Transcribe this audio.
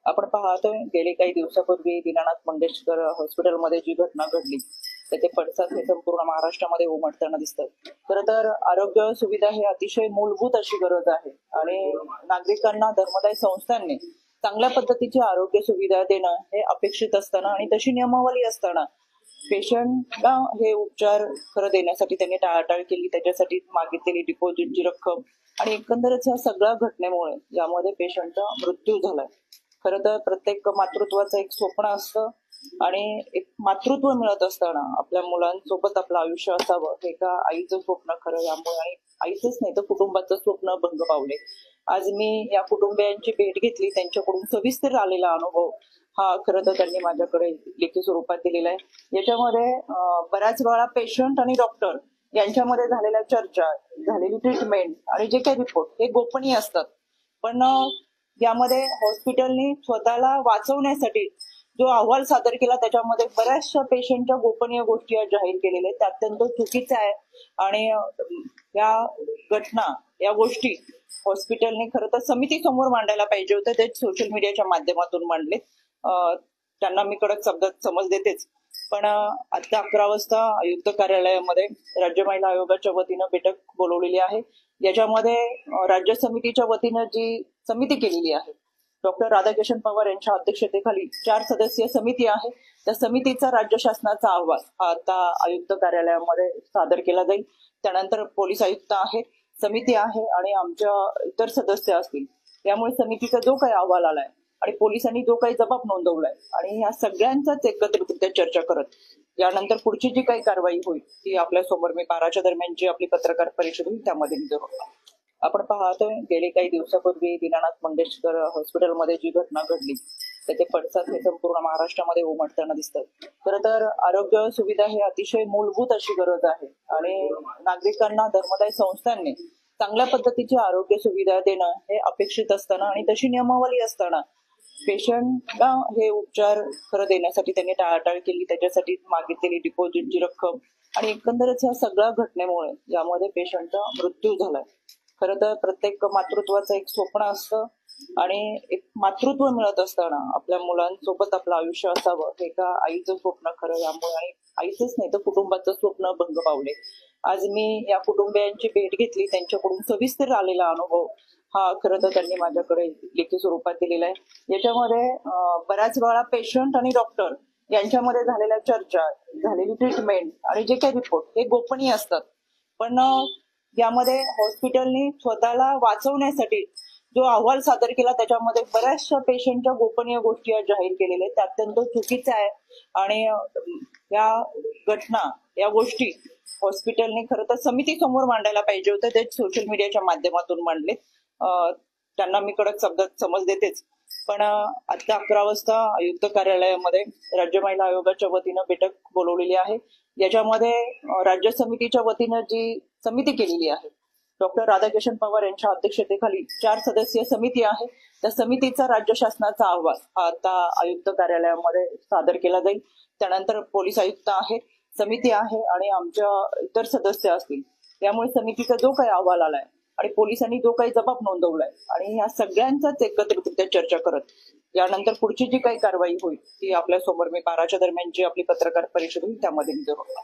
आपण पाहतोय गेली काही दिवसापूर्वी दीनानाथ मंगेशकर हॉस्पिटलमध्ये जी घटना घडली त्याचे पडसाद हे संपूर्ण महाराष्ट्रामध्ये उमटताना दिसतात. खरं तर आरोग्य सुविधा ही अतिशय मूलभूत अशी गरज आहे आणि नागरिकांना धर्मदाय संस्थांनी चांगल्या पद्धतीची आरोग्य सुविधा देणं हे अपेक्षित असताना आणि तशी नियमावली असताना पेशंटला हे उपचार खरं देण्यासाठी त्यांनी टाळाटाळ केली. त्याच्यासाठी मागितलेली डिपॉझिटची रक्कम आणि एकंदरच या सगळ्या घटनेमुळे यामध्ये पेशंटचा मृत्यू झालाय. खरं तर प्रत्येक मातृत्वाचं एक स्वप्न असतं आणि एक मातृत्व मिळत असताना आपल्या मुलांसोबत आपलं आयुष्य असावं हे एका आईचं स्वप्न खरं यामुळे आणि आईचंच नाही तर कुटुंबाचं स्वप्न भंग पावले. आज मी या कुटुंबियांची भेट घेतली, त्यांच्याकडून सविस्तर आलेला अनुभव हा खरं तर त्यांनी माझ्याकडे लेखी स्वरूपात दिलेला आहे. याच्यामध्ये बऱ्याच वेळा पेशंट आणि डॉक्टर यांच्यामध्ये झालेल्या चर्चा, झालेली ट्रीटमेंट आणि जे काही रिपोर्ट हे गोपनीय असतात. पण यामध्ये हॉस्पिटलनी स्वतःला वाचवण्यासाठी जो अहवाल सादर केला त्याच्यामध्ये बऱ्याचशा पेशंटच्या गोपनीय गोष्टी जाहीर केलेल्या आहेत. ते अत्यंत चुकीचं आहे आणि या घटना या गोष्टी हॉस्पिटलने खरं तर समिती समोर मांडायला पाहिजे होते. ते सोशल मीडियाच्या माध्यमातून मांडले. त्यांना मी कडक शब्दात समज देतेच. पण आता 11 वाजता आयुक्त कार्यालयामध्ये राज्य महिला आयोगाच्या वतीनं बैठक बोलवलेली आहे. याच्यामध्ये राज्य समितीच्या वतीनं जी समिती केलेली आहे डॉक्टर राधाकिशन पवार यांच्या अध्यक्षतेखाली 4 सदस्यीय समिती आहे. त्या समितीचा राज्य शासनाचा अहवाल हा आता आयुक्त कार्यालयामध्ये सादर केला जाईल. त्यानंतर पोलीस आयुक्त आहेत, समिती आहे आणि आमच्या इतर सदस्य असतील. त्यामुळे समितीचा जो काही अहवाल आलाय आणि पोलिसांनी जो काही जबाब नोंदवलाय आणि ह्या सगळ्यांचाच एकत्रितरित्या चर्चा करत यानंतर पुढची जी काही कारवाई होईल ती आपल्या समोर मी 12च्या दरम्यान जी आपली पत्रकार परिषद होईल त्यामध्ये मी जरूर. आपण पाहतोय गेली काही दिवसापूर्वी दीनानाथ मंगेशकर हॉस्पिटलमध्ये जी घटना घडली त्याचे पडसाद हे संपूर्ण महाराष्ट्रामध्ये उमटताना दिसतात. खरं तर आरोग्य सुविधा ही अतिशय मूलभूत अशी गरज आहे आणि नागरिकांना धर्मदाय संस्थांनी चांगल्या पद्धतीची आरोग्य सुविधा देणं हे अपेक्षित असताना आणि तशी नियमावली असताना पेशंटला हे उपचार खरं देण्यासाठी त्यांनी टाळाटाळ केली. त्याच्यासाठी मागितलेली डिपॉझिटची रक्कम आणि एकंदरच या सगळ्या घटनेमुळे यामध्ये पेशंटचा मृत्यू झालाय. खरं तर प्रत्येक मातृत्वाचं एक स्वप्न असतं आणि एक मातृत्व मिळत असताना आपल्या मुलांसोबत आपलं आयुष्य असावं हे एका आईचं स्वप्न खरं यामुळे आणि आईचंच नाही तर कुटुंबाचं स्वप्न भंग पावले. आज मी या कुटुंबियांची भेट घेतली, त्यांच्याकडून सविस्तर आलेला अनुभव हा खरं तर त्यांनी माझ्याकडे लेखी स्वरूपात दिलेला आहे. याच्यामध्ये बऱ्याच वेळा पेशंट आणि डॉक्टर यांच्यामध्ये झालेल्या चर्चा, झालेली ट्रीटमेंट आणि जे काही रिपोर्ट हे गोपनीय असतात. पण यामध्ये हॉस्पिटलनी स्वतःला वाचवण्यासाठी जो अहवाल सादर केला त्याच्यामध्ये बऱ्याचशा पेशंटच्या गोपनीय गोष्टी जाहीर केलेल्या आहेत. ते अत्यंत चुकीचं आहे आणि या घटना या गोष्टी हॉस्पिटलने खरं तर समिती समोर मांडायला पाहिजे होते. ते सोशल मीडियाच्या माध्यमातून मांडले. त्यांना मी कडक शब्दात समज देतेच. पण आता 11 वाजता आयुक्त कार्यालयामध्ये राज्य महिला आयोगाच्या वतीनं बैठक बोलवलेली आहे. याच्यामध्ये राज्य समितीच्या वतीनं जी समिती केलेली आहे डॉक्टर राधाकिशन पवार यांच्या अध्यक्षतेखाली 4 सदस्यीय समिती आहे. त्या समितीचा राज्य शासनाचा अहवाल हा आता आयुक्त कार्यालयामध्ये सादर केला जाईल. त्यानंतर पोलीस आयुक्त आहेत, समिती आहे आणि आमच्या इतर सदस्य असतील. त्यामुळे समितीचा जो काही अहवाल आलाय आणि पोलिसांनी जो काही जबाब नोंदवलाय आणि ह्या सगळ्यांचाच एकत्रितरित्या चर्चा करत यानंतर पुढची जी काही कारवाई होईल ती आपल्या समोर मी 12च्या दरम्यान जी आपली पत्रकार परिषद होईल त्यामध्ये मी जरूर.